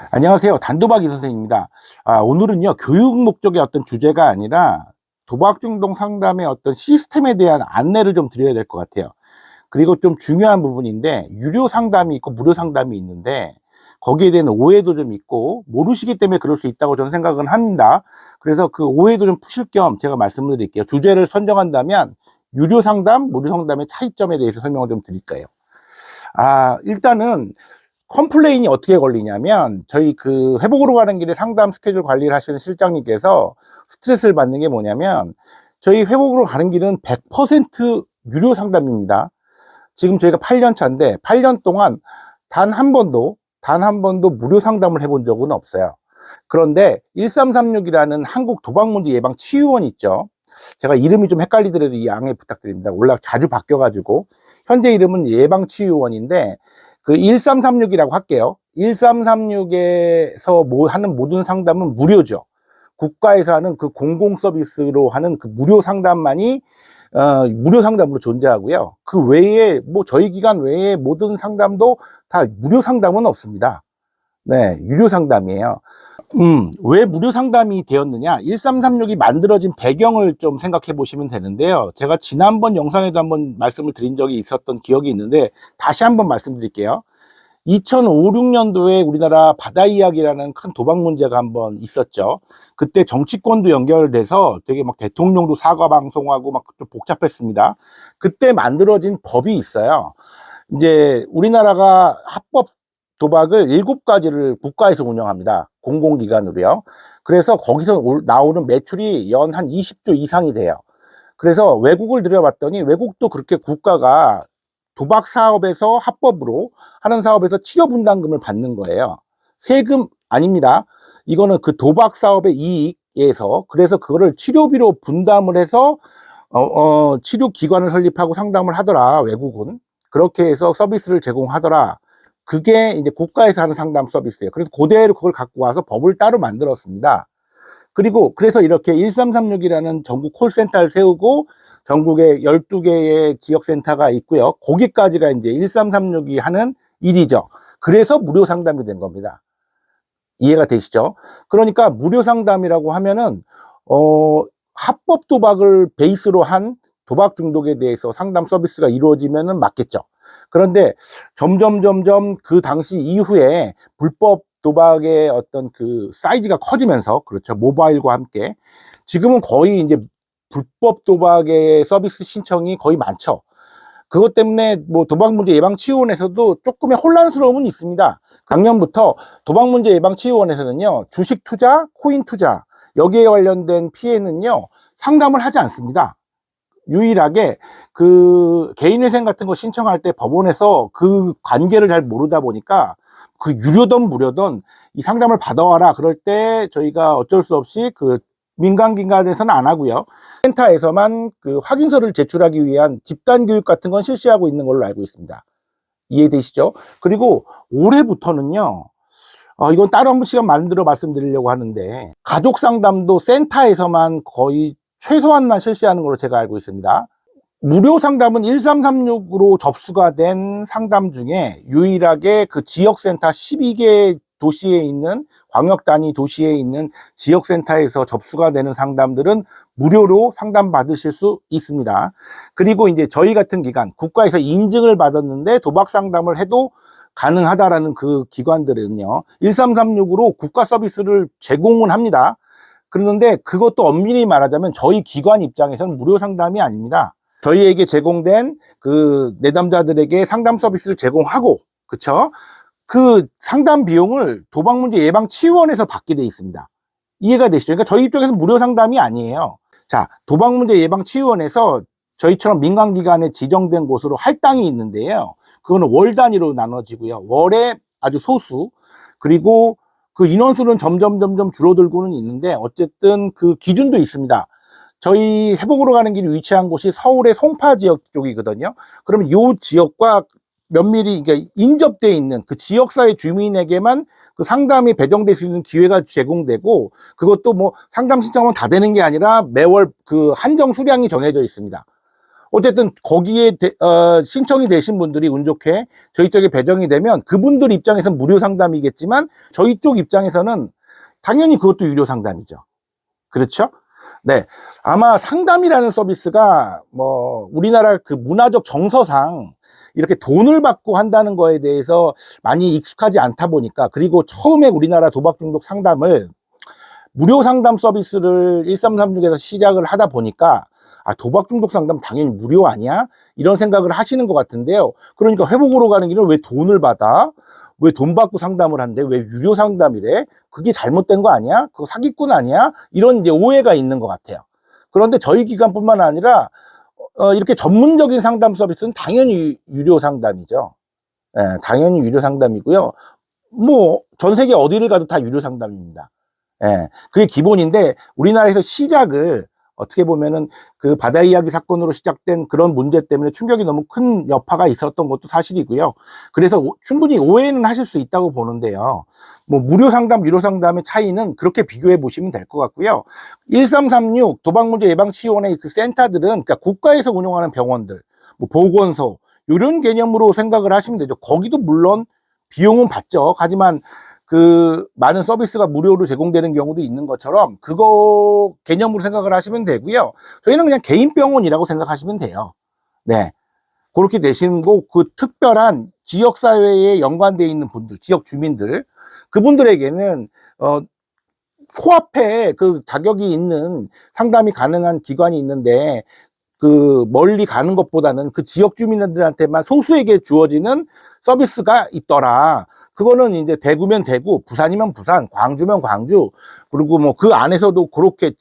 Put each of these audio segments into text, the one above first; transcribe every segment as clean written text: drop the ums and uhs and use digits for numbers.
안녕하세요. 단도박 이 선생입니다. 오늘은요, 교육 목적의 어떤 주제가 아니라 도박 중독 상담의 어떤 시스템에 대한 안내를 좀 드려야 될 것 같아요. 그리고 좀 중요한 부분인데, 유료 상담이 있고 무료 상담이 있는데, 거기에 대한 오해도 좀 있고, 모르시기 때문에 그럴 수 있다고 저는 생각은 합니다. 그래서 그 오해도 좀 푸실 겸 제가 말씀을 드릴게요. 주제를 선정한다면, 유료 상담, 무료 상담의 차이점에 대해서 설명을 좀 드릴까요? 일단은, 컴플레인이 어떻게 걸리냐면 저희 그 회복으로 가는 길에 상담 스케줄 관리를 하시는 실장님께서 스트레스를 받는 게 뭐냐면 저희 회복으로 가는 길은 100% 유료 상담입니다. 지금 저희가 8년 차인데 8년 동안 단 한 번도 무료 상담을 해본 적은 없어요. 그런데 1336이라는 한국 도박문제 예방 치유원 있죠. 제가 이름이 좀 헷갈리더라도 이 양해 부탁드립니다. 원래 자주 바뀌어가지고 현재 이름은 예방치유원인데 그 1336이라고 할게요. 1336에서 하는 모든 상담은 무료죠. 국가에서 하는 그 공공 서비스로 하는 그 무료 상담만이 무료 상담으로 존재하고요. 그 외에 뭐 저희 기관 외에 모든 상담도 다 무료 상담은 없습니다. 네, 유료 상담이에요. 왜 무료 상담이 되었느냐? 1336이 만들어진 배경을 좀 생각해 보시면 되는데요. 제가 지난번 영상에도 한번 말씀을 드린 적이 있었던 기억이 있는데, 다시 한번 말씀드릴게요. 2005, 6년도에 우리나라 바다 이야기라는 큰 도박 문제가 한번 있었죠. 그때 정치권도 연결돼서 되게 막 대통령도 사과 방송하고 막 좀 복잡했습니다. 그때 만들어진 법이 있어요. 이제 우리나라가 합법 도박을 7가지를 국가에서 운영합니다. 공공기관으로요. 그래서 거기서 나오는 매출이 연 한 20조 이상이 돼요. 그래서 외국을 들여봤더니 외국도 그렇게 국가가 도박 사업에서 합법으로 하는 사업에서 치료 분담금을 받는 거예요. 세금 아닙니다. 이거는 그 도박 사업의 이익에서 그래서 그거를 치료비로 분담을 해서 치료 기관을 설립하고 상담을 하더라. 외국은 그렇게 해서 서비스를 제공하더라. 그게 이제 국가에서 하는 상담 서비스예요. 그래서 그대로 그걸 갖고 와서 법을 따로 만들었습니다. 그리고 그래서 이렇게 1336이라는 전국 콜센터를 세우고 전국에 12개의 지역센터가 있고요. 거기까지가 이제 1336이 하는 일이죠. 그래서 무료 상담이 된 겁니다. 이해가 되시죠? 그러니까 무료 상담이라고 하면은 합법 도박을 베이스로 한 도박 중독에 대해서 상담 서비스가 이루어지면은 맞겠죠. 그런데 점점 그 당시 이후에 불법 도박의 어떤 그 사이즈가 커지면서, 그렇죠, 모바일과 함께 지금은 거의 이제 불법 도박의 서비스 신청이 거의 많죠. 그것 때문에 뭐 도박문제 예방치유원에서도 조금의 혼란스러움은 있습니다. 작년부터 도박문제 예방치유원에서는요, 주식 투자, 코인 투자 여기에 관련된 피해는요 상담을 하지 않습니다. 유일하게 그 개인회생 같은 거 신청할 때 법원에서 그 관계를 잘 모르다 보니까 그 유료든 무료든 이 상담을 받아와라 그럴 때 저희가 어쩔 수 없이 그 민간기관에서는 안 하고요. 센터에서만 그 확인서를 제출하기 위한 집단교육 같은 건 실시하고 있는 걸로 알고 있습니다. 이해되시죠? 그리고 올해부터는요, 이건 따로 한번 시간 만들어 말씀드리려고 하는데, 가족 상담도 센터에서만 거의 최소한만 실시하는 걸로 제가 알고 있습니다. 무료 상담은 1336으로 접수가 된 상담 중에 유일하게 그 지역센터 12개 도시에 있는 광역 단위 도시에 있는 지역센터에서 접수가 되는 상담들은 무료로 상담 받으실 수 있습니다. 그리고 이제 저희 같은 기관, 국가에서 인증을 받았는데 도박 상담을 해도 가능하다라는 그 기관들은요, 1336으로 국가 서비스를 제공은 합니다. 그런데 그것도 엄밀히 말하자면 저희 기관 입장에서는 무료 상담이 아닙니다. 저희에게 제공된 그 내담자들에게 상담 서비스를 제공하고, 그쵸? 그 상담 비용을 도박문제 예방치유원에서 받게 돼 있습니다. 이해가 되시죠? 그러니까 저희 입장에서는 무료 상담이 아니에요. 자, 도박문제 예방치유원에서 저희처럼 민간기관에 지정된 곳으로 할당이 있는데요. 그거는 월 단위로 나눠지고요. 월에 아주 소수. 그리고 그 인원수는 점점 줄어들고는 있는데 어쨌든 그 기준도 있습니다. 저희 회복으로 가는 길이 위치한 곳이 서울의 송파 지역 쪽이거든요. 그러면 이 지역과 면밀히 그러니까 인접되어 있는 그 지역사회 주민에게만 그 상담이 배정될 수 있는 기회가 제공되고, 그것도 뭐 상담 신청하면 다 되는 게 아니라 매월 그 한정 수량이 정해져 있습니다. 어쨌든 거기에 신청이 되신 분들이 운 좋게 저희 쪽에 배정이 되면 그분들 입장에서는 무료 상담이겠지만 저희 쪽 입장에서는 당연히 그것도 유료 상담이죠. 그렇죠? 네. 아마 상담이라는 서비스가 뭐 우리나라 그 문화적 정서상 이렇게 돈을 받고 한다는 거에 대해서 많이 익숙하지 않다 보니까, 그리고 처음에 우리나라 도박 중독 상담을 무료 상담 서비스를 1336에서 시작을 하다 보니까 아, 도박 중독 상담 당연히 무료 아니야? 이런 생각을 하시는 것 같은데요. 그러니까 회복으로 가는 길은 왜 돈을 받아? 왜 돈 받고 상담을 한대? 왜 유료 상담이래? 그게 잘못된 거 아니야? 그거 사기꾼 아니야? 이런 이제 오해가 있는 것 같아요. 그런데 저희 기관뿐만 아니라 이렇게 전문적인 상담 서비스는 당연히 유료 상담이죠. 예, 당연히 유료 상담이고요. 뭐 전 세계 어디를 가도 다 유료 상담입니다. 예, 그게 기본인데 우리나라에서 시작을 어떻게 보면은 그 바다 이야기 사건으로 시작된 그런 문제 때문에 충격이 너무 큰 여파가 있었던 것도 사실이고요. 그래서 충분히 오해는 하실 수 있다고 보는데요. 뭐 무료 상담, 유료 상담의 차이는 그렇게 비교해 보시면 될 것 같고요. 1336 도박문제 예방치유원의 그 센터들은 그러니까 국가에서 운영하는 병원들, 뭐 보건소 이런 개념으로 생각을 하시면 되죠. 거기도 물론 비용은 받죠. 하지만 그 많은 서비스가 무료로 제공되는 경우도 있는 것처럼 그거 개념으로 생각을 하시면 되고요. 저희는 그냥 개인 병원이라고 생각하시면 돼요. 네. 그렇게 되시고 그 특별한 지역 사회에 연관되어 있는 분들, 지역 주민들, 그분들에게는 코앞에 그 자격이 있는 상담이 가능한 기관이 있는데 그 멀리 가는 것보다는 그 지역 주민들한테만 소수에게 주어지는 서비스가 있더라. 그거는 이제 대구면 대구, 부산이면 부산, 광주면 광주, 그리고 뭐 그 안에서도 그렇게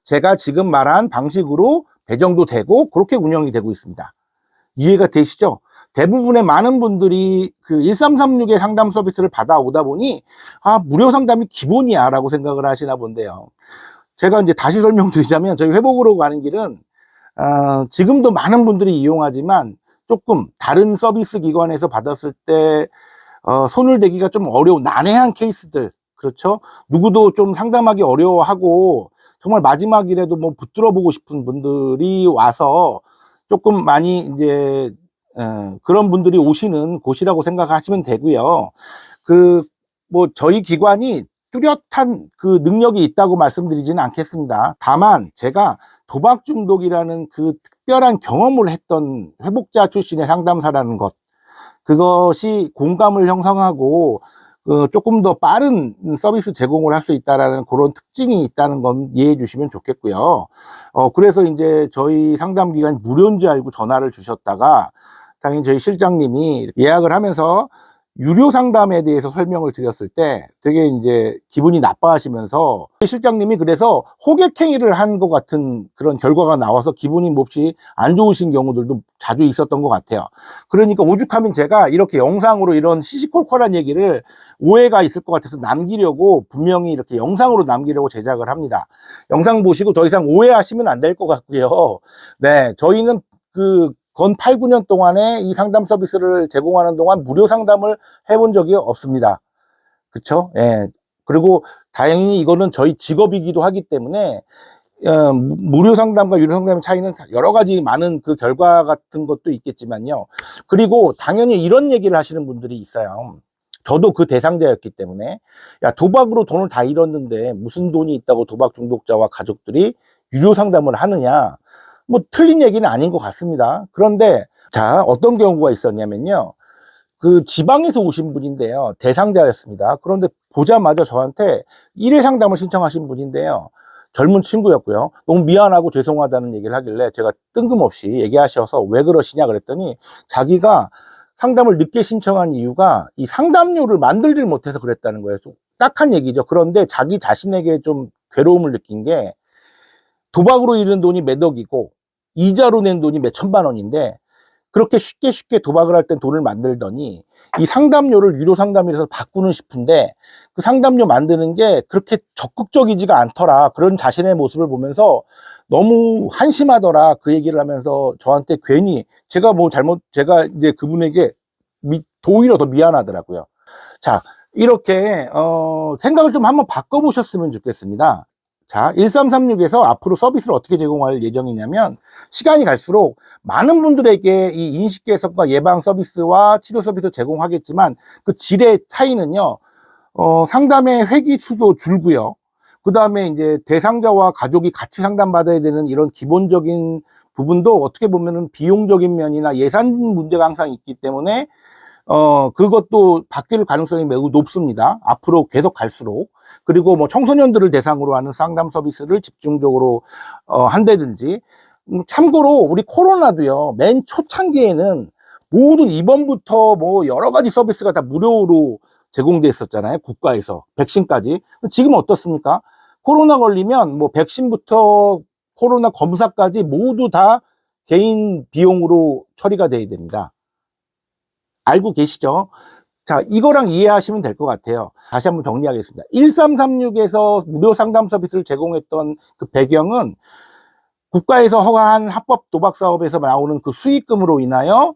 제가 지금 말한 방식으로 배정도 되고 그렇게 운영이 되고 있습니다. 이해가 되시죠? 대부분의 많은 분들이 그 1336의 상담 서비스를 받아오다 보니 아, 무료 상담이 기본이야 라고 생각을 하시나 본데요. 제가 이제 다시 설명드리자면 저희 회복으로 가는 길은 지금도 많은 분들이 이용하지만 조금 다른 서비스 기관에서 받았을 때 손을 대기가 좀 어려운 난해한 케이스들, 그렇죠? 누구도 좀 상담하기 어려워하고 정말 마지막이라도 뭐 붙들어 보고 싶은 분들이 와서 조금 많이 이제 그런 분들이 오시는 곳이라고 생각하시면 되고요. 그 뭐 저희 기관이 뚜렷한 그 능력이 있다고 말씀드리지는 않겠습니다. 다만 제가 도박 중독이라는 그 특별한 경험을 했던 회복자 출신의 상담사라는 것, 그것이 공감을 형성하고 조금 더 빠른 서비스 제공을 할 수 있다라는 그런 특징이 있다는 건 이해해 주시면 좋겠고요. 그래서 이제 저희 상담 기간이 무료인 줄 알고 전화를 주셨다가 당연히 저희 실장님이 예약을 하면서 유료 상담에 대해서 설명을 드렸을 때 되게 이제 기분이 나빠하시면서 실장님이 그래서 호객행위를 한 것 같은 그런 결과가 나와서 기분이 몹시 안 좋으신 경우들도 자주 있었던 것 같아요. 그러니까 오죽하면 제가 이렇게 영상으로 이런 시시콜콜한 얘기를 오해가 있을 것 같아서 남기려고 분명히 이렇게 영상으로 남기려고 제작을 합니다. 영상 보시고 더 이상 오해하시면 안 될 것 같고요. 네, 저희는 건 8, 9년 동안에 이 상담 서비스를 제공하는 동안 무료 상담을 해본 적이 없습니다. 그쵸? 예. 그리고 다행히 이거는 저희 직업이기도 하기 때문에 무료 상담과 유료 상담의 차이는 여러 가지 많은 그 결과 같은 것도 있겠지만요. 그리고 당연히 이런 얘기를 하시는 분들이 있어요. 저도 그 대상자였기 때문에 야, 도박으로 돈을 다 잃었는데 무슨 돈이 있다고 도박 중독자와 가족들이 유료 상담을 하느냐. 뭐 틀린 얘기는 아닌 것 같습니다. 그런데 자, 어떤 경우가 있었냐면요. 그 지방에서 오신 분인데요. 대상자였습니다. 그런데 보자마자 저한테 1회 상담을 신청하신 분인데요. 젊은 친구였고요. 너무 미안하고 죄송하다는 얘기를 하길래 제가 뜬금없이 얘기하셔서 왜 그러시냐 그랬더니 자기가 상담을 늦게 신청한 이유가 이 상담료를 만들질 못해서 그랬다는 거예요. 좀 딱한 얘기죠. 그런데 자기 자신에게 좀 괴로움을 느낀 게 도박으로 잃은 돈이 몇 억이고 이자로 낸 돈이 몇 천만 원인데 그렇게 쉽게 도박을 할 땐 돈을 만들더니 이 상담료를 유료 상담이라서 바꾸는 싶은데 그 상담료 만드는 게 그렇게 적극적이지가 않더라. 그런 자신의 모습을 보면서 너무 한심하더라. 그 얘기를 하면서 저한테 괜히 제가 이제 그분에게 오히려 더 미안하더라고요. 자, 이렇게 생각을 좀 한번 바꿔보셨으면 좋겠습니다. 자, 1336에서 앞으로 서비스를 어떻게 제공할 예정이냐면, 시간이 갈수록 많은 분들에게 이 인식 개선과 예방 서비스와 치료 서비스 제공하겠지만, 그 질의 차이는요, 상담의 회기 수도 줄고요. 그 다음에 이제 대상자와 가족이 같이 상담받아야 되는 이런 기본적인 부분도 어떻게 보면은 비용적인 면이나 예산 문제가 항상 있기 때문에 그것도 바뀔 가능성이 매우 높습니다. 앞으로 계속 갈수록. 그리고 뭐 청소년들을 대상으로 하는 상담 서비스를 집중적으로 한다든지. 참고로 우리 코로나도요, 맨 초창기에는 모든 입원부터 뭐 여러 가지 서비스가 다 무료로 제공됐었잖아요. 국가에서. 백신까지. 지금 어떻습니까? 코로나 걸리면 뭐 백신부터 코로나 검사까지 모두 다 개인 비용으로 처리가 돼야 됩니다. 알고 계시죠? 자, 이거랑 이해하시면 될 것 같아요. 다시 한번 정리하겠습니다. 1336에서 무료 상담 서비스를 제공했던 그 배경은 국가에서 허가한 합법 도박 사업에서 나오는 그 수익금으로 인하여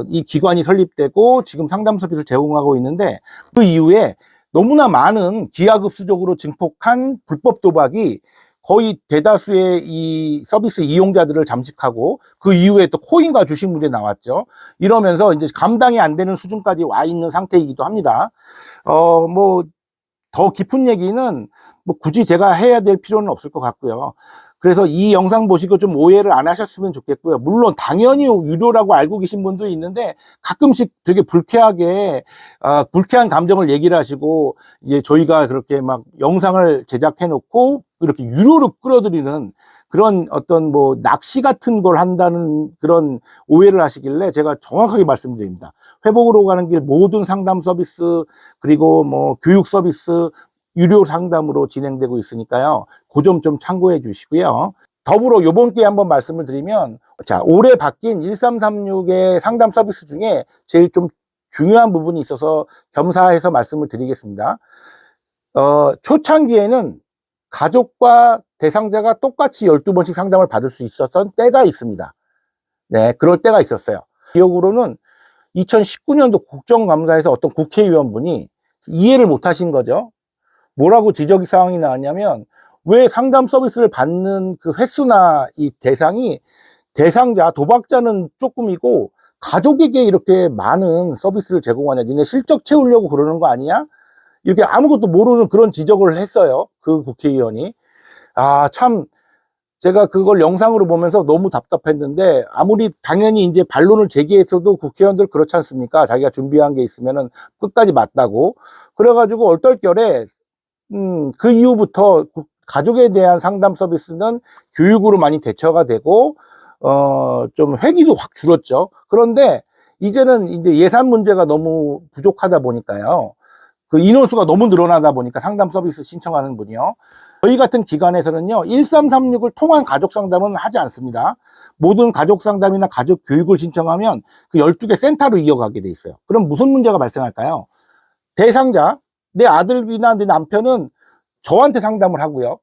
이 기관이 설립되고 지금 상담 서비스를 제공하고 있는데, 그 이후에 너무나 많은 기하급수적으로 증폭한 불법 도박이 거의 대다수의 이 서비스 이용자들을 잠식하고, 그 이후에 또 코인과 주식 문제 나왔죠. 이러면서 이제 감당이 안 되는 수준까지 와 있는 상태이기도 합니다. 뭐 더 깊은 얘기는 뭐 굳이 제가 해야 될 필요는 없을 것 같고요. 그래서 이 영상 보시고 좀 오해를 안 하셨으면 좋겠고요. 물론 당연히 유료라고 알고 계신 분도 있는데, 가끔씩 되게 불쾌하게 불쾌한 감정을 얘기를 하시고, 이제 저희가 그렇게 막 영상을 제작해 놓고 이렇게 유료로 끌어들이는 그런 어떤 뭐 낚시 같은 걸 한다는 그런 오해를 하시길래 제가 정확하게 말씀드립니다. 회복으로 가는 길 모든 상담 서비스, 그리고 뭐 교육 서비스 유료 상담으로 진행되고 있으니까요. 그 점 좀 참고해 주시고요. 더불어 요번 기회에 한번 말씀을 드리면, 자, 올해 바뀐 1336의 상담 서비스 중에 제일 좀 중요한 부분이 있어서 겸사해서 말씀을 드리겠습니다. 초창기에는 가족과 대상자가 똑같이 12번씩 상담을 받을 수 있었던 때가 있습니다. 네, 그럴 때가 있었어요. 기억으로는 2019년도 국정감사에서 어떤 국회의원분이 이해를 못 하신 거죠. 뭐라고 지적 사항이 나왔냐면, 왜 상담 서비스를 받는 그 횟수나 이 대상이 대상자, 도박자는 조금이고 가족에게 이렇게 많은 서비스를 제공하냐, 니네 실적 채우려고 그러는 거 아니냐, 이렇게 아무것도 모르는 그런 지적을 했어요. 그 국회의원이. 참 제가 그걸 영상으로 보면서 너무 답답했는데, 아무리 당연히 이제 반론을 제기했어도 국회의원들 그렇지 않습니까? 자기가 준비한 게 있으면은 끝까지 맞다고. 그래가지고 얼떨결에 그 이후부터 가족에 대한 상담 서비스는 교육으로 많이 대처가 되고, 좀 회기도 확 줄었죠. 그런데 이제는 이제 예산 문제가 너무 부족하다 보니까요. 그 인원수가 너무 늘어나다 보니까 상담 서비스 신청하는 분이요. 저희 같은 기관에서는요, 1336을 통한 가족 상담은 하지 않습니다. 모든 가족 상담이나 가족 교육을 신청하면 그 12개 센터로 이어가게 돼 있어요. 그럼 무슨 문제가 발생할까요? 대상자, 내 아들이나 내 남편은 저한테 상담을 하고요.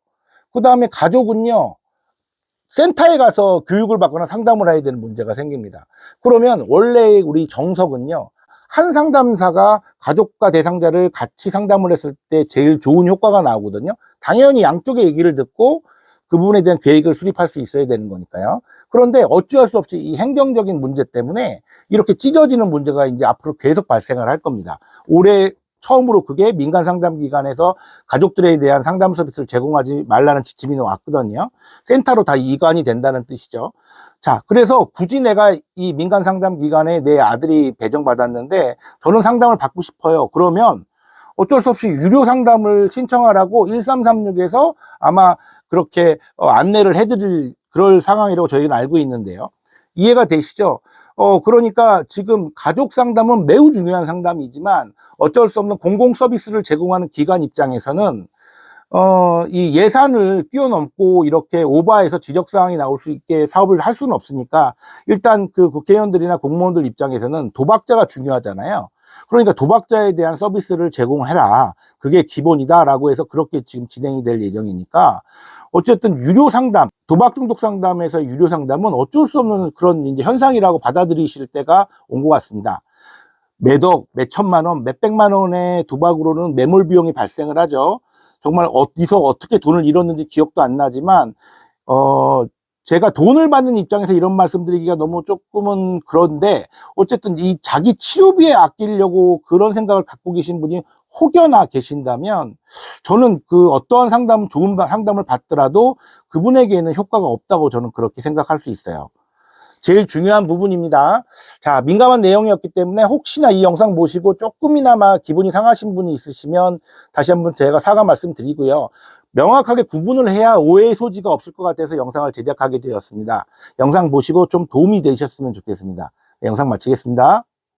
그 다음에 가족은요, 센터에 가서 교육을 받거나 상담을 해야 되는 문제가 생깁니다. 그러면 원래 우리 정석은요, 한 상담사가 가족과 대상자를 같이 상담을 했을 때 제일 좋은 효과가 나오거든요. 당연히 양쪽의 얘기를 듣고 그 부분에 대한 계획을 수립할 수 있어야 되는 거니까요. 그런데 어찌할 수 없이 이 행정적인 문제 때문에 이렇게 찢어지는 문제가 이제 앞으로 계속 발생을 할 겁니다. 올해 처음으로 그게 민간 상담기관에서 가족들에 대한 상담 서비스를 제공하지 말라는 지침이 나왔거든요. 센터로 다 이관이 된다는 뜻이죠. 자, 그래서 굳이 내가 이 민간 상담기관에 내 아들이 배정받았는데 저는 상담을 받고 싶어요. 그러면 어쩔 수 없이 유료 상담을 신청하라고 1336에서 아마 그렇게 안내를 해드릴 그럴 상황이라고 저희는 알고 있는데요. 이해가 되시죠? 그러니까 지금 가족 상담은 매우 중요한 상담이지만 어쩔 수 없는 공공 서비스를 제공하는 기관 입장에서는 이 예산을 뛰어넘고 이렇게 오버해서 지적사항이 나올 수 있게 사업을 할 수는 없으니까, 일단 그 국회의원들이나 공무원들 입장에서는 도박자가 중요하잖아요. 그러니까 도박자에 대한 서비스를 제공해라, 그게 기본이다라고 해서 그렇게 지금 진행이 될 예정이니까, 어쨌든 유료 상담, 도박 중독 상담에서 유료 상담은 어쩔 수 없는 그런 이제 현상이라고 받아들이실 때가 온 것 같습니다. 몇억, 몇천만 원, 몇백만 원의 도박으로는 매몰 비용이 발생을 하죠. 정말 어디서 어떻게 돈을 잃었는지 기억도 안 나지만, 제가 돈을 받는 입장에서 이런 말씀드리기가 너무 조금은 그런데, 어쨌든 이 자기 치료비에 아끼려고 그런 생각을 갖고 계신 분이 혹여나 계신다면, 저는 그 어떠한 상담, 좋은 상담을 받더라도 그분에게는 효과가 없다고 저는 그렇게 생각할 수 있어요. 제일 중요한 부분입니다. 자, 민감한 내용이었기 때문에 혹시나 이 영상 보시고 조금이나마 기분이 상하신 분이 있으시면 다시 한번 제가 사과 말씀드리고요. 명확하게 구분을 해야 오해의 소지가 없을 것 같아서 영상을 제작하게 되었습니다. 영상 보시고 좀 도움이 되셨으면 좋겠습니다. 네, 영상 마치겠습니다.